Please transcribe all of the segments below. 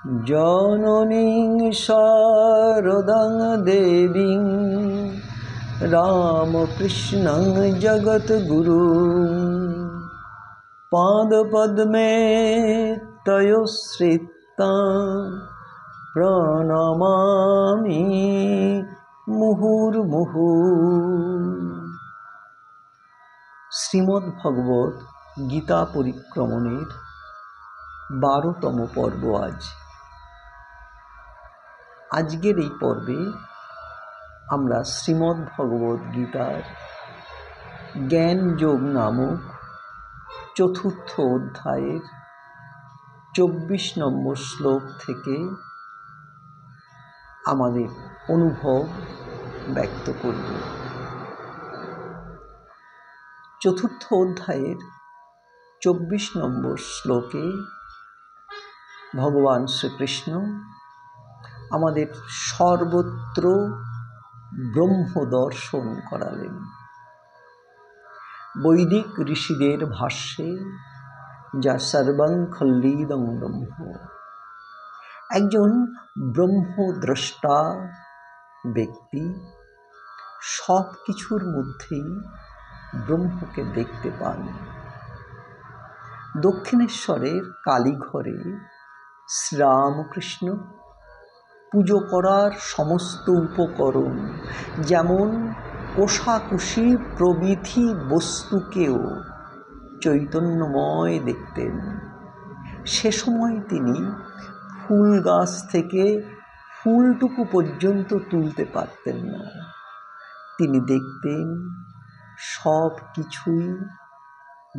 জননীং শারদাং দেবীং রামকৃষ্ণং জগদ্গুরুং পাদপদ্মে তয়োশ্রিতাং প্রণমামি মুহুর্মুহু। শ্রীমদ্ভগবত গীতা পরিক্রমণের 12তম পর্ব আজকের এই পর্বে আমরা শ্রীমদ্ভগবত গীতার জ্ঞানযোগ নামক 4th অধ্যায়ের 24 নম্বর শ্লোক থেকে আমাদের অনুভব ব্যক্ত করব। 4th অধ্যায়ের 24 নম্বর শ্লোকে ভগবান শ্রীকৃষ্ণ আমাদের সর্বত্র ব্রহ্ম দর্শন করালেন। বৈদিক ঋষিদের ভাষ্যে যা সর্বং খল্লিদং ব্রহ্ম, একজন ব্রহ্মদ্রষ্টা ব্যক্তি সব কিছুর মধ্যেই ব্রহ্মকে দেখতে পান। দক্ষিণেশ্বরের কালীঘরে শ্রীরামকৃষ্ণ পুজো করার সমস্ত উপকরণ, যেমন কোষাকুষি প্রভৃতি বস্তুকেও চৈতন্যময় দেখতেন। সে সময় তিনি ফুল গাছ থেকে ফুলটুকু পর্যন্ত তুলতে পারতেন না। তিনি দেখতেন সব কিছুই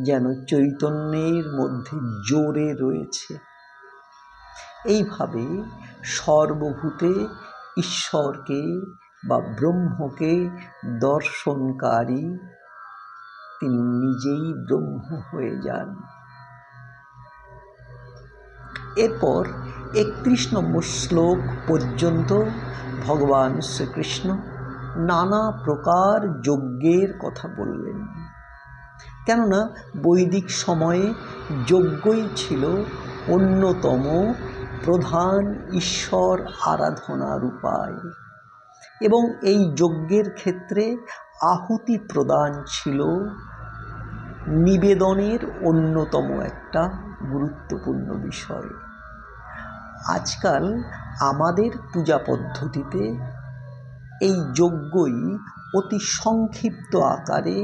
যেন চৈতন্যের মধ্যে জোরে রয়েছে। এইভাবে সর্বভূতে ঈশ্বরকে বা ব্রহ্মকে দর্শনকারী তিনি নিজেই ব্রহ্ম হয়ে যান। এরপর 31 নম্বর শ্লোক পর্যন্ত ভগবান শ্রীকৃষ্ণ নানা প্রকার যজ্ঞের কথা বললেন। কেননা বৈদিক সময়ে যজ্ঞই ছিল অন্যতম প্রধান ঈশ্বর আরাধনার উপায়, এবং এই যজ্ঞের ক্ষেত্রে আহুতি প্রদান ছিল নিবেদনের অন্যতম একটা গুরুত্বপূর্ণ বিষয়। আজকাল আমাদের পূজা পদ্ধতিতে এই যজ্ঞই অতি সংক্ষিপ্ত আকারে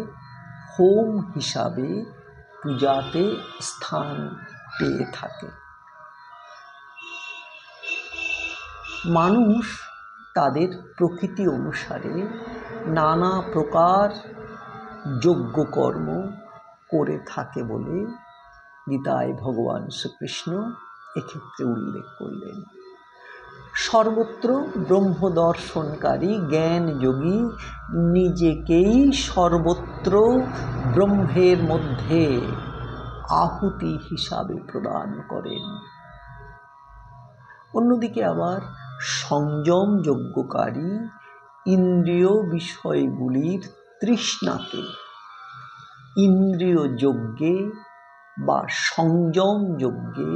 হোম হিসাবে পূজাতে স্থান পেয়ে থাকে। মানুষ তাদের প্রকৃতি অনুসারে নানা প্রকার যজ্ঞকর্ম করে থাকে বলে গীতায় ভগবান শ্রীকৃষ্ণ এক্ষেত্রে উল্লেখ করলেন। সর্বত্র ব্রহ্ম দর্শনকারী জ্ঞানযোগী নিজেকেই সর্বত্র ব্রহ্মের মধ্যে আহুতি হিসাবে প্রদান করেন। অন্যদিকে আবার সংযম যজ্ঞকারী ইন্দ্রিয় বিষয়গুলির তৃষ্ণাকে ইন্দ্রিয় যজ্ঞে বা সংযম যজ্ঞে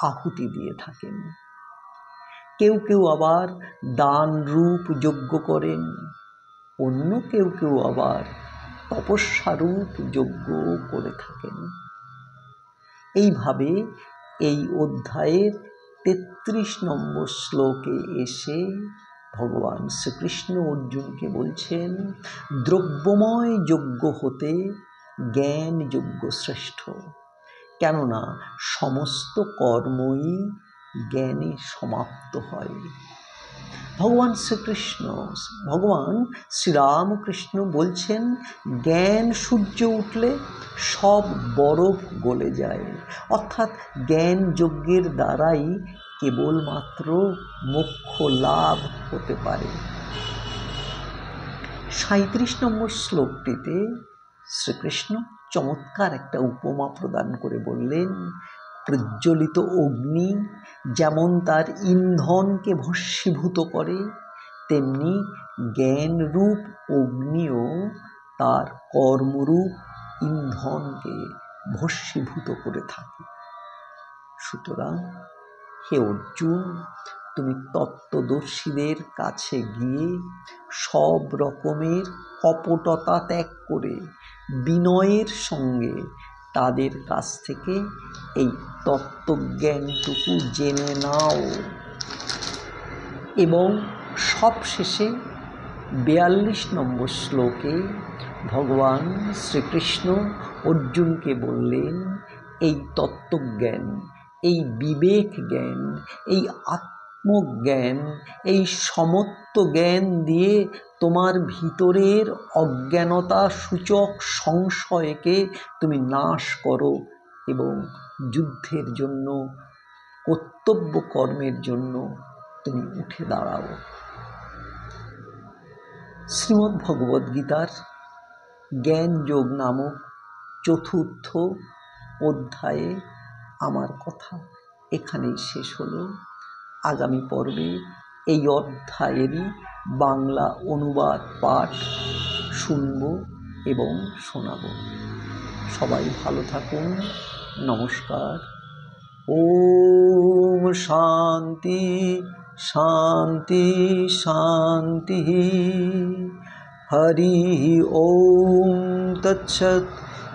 আহুতি দিয়ে থাকেন। কেউ কেউ আবার দান রূপ যজ্ঞ করেন, অন্য কেউ কেউ আবার তপস্যারূপ যজ্ঞ করে থাকেন। এইভাবে এই অধ্যায়ের 33 নম্বর শ্লোকে এসে ভগবান শ্রীকৃষ্ণ অর্জুনকে বলছেন, দ্রব্যময় যজ্ঞ হতে জ্ঞান যজ্ঞ শ্রেষ্ঠ, কেননা সমস্ত কর্মই জ্ঞানে সমাপ্ত হয়। ভগবান শ্রীরামকৃষ্ণ বলছেন, জ্ঞান সূর্য উঠলে সব বরফ গলে যায়, অর্থাৎ জ্ঞান যজ্ঞের দ্বারাই কেবলমাত্র মোক্ষ লাভ হতে পারে। 37 নম্বর শ্লোকটিতে শ্রীকৃষ্ণ চমৎকার একটা উপমা প্রদান করে বললেন, প্রজ্বলিত অগ্নি যেমন তার ইন্ধনকে ভস্মীভূত করে, তেমনি জ্ঞানরূপ অগ্নিও তার কর্মরূপ ইন্ধনকে ভস্মীভূত করে থাকে। সুতরাং হে অর্জুন, তুমি তত্ত্বদর্শীদের কাছে গিয়ে সব রকমের কপটতা ত্যাগ করে বিনয়ের সঙ্গে তাদের কাছ থেকে এই তত্ত্বজ্ঞানটুকু জেনে নাও। এবং সবশেষে 42 নম্বর শ্লোকে ভগবান শ্রীকৃষ্ণ অর্জুনকে বললেন, এই তত্ত্বজ্ঞান, এই বিবেক জ্ঞান, এই আত্মজ্ঞান, এই সমত্ব জ্ঞান দিয়ে তোমার ভিতরের অজ্ঞানতা সূচক সংশয়কে তুমি নাশ করো এবং যুদ্ধের জন্য, কর্তব্য কর্মের জন্য তুমি উঠে দাঁড়াও। শ্রীমদ্ভগবদ্গীতার জ্ঞান যোগ নামক 4র্থ অধ্যায়ে আমার কথা এখানেই শেষ হলো। আগামী পর্বে এই অধ্যায়েরই বাংলা অনুবাদ পাঠ শুনব এবং শোনাব। সবাই ভালো থাকুন। নমস্কার। ওম শান্তি শান্তি শান্তি। হরি ওম তৎসৎ।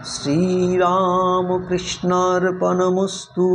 শ্রীরামকৃষ্ণার্পণমস্তু।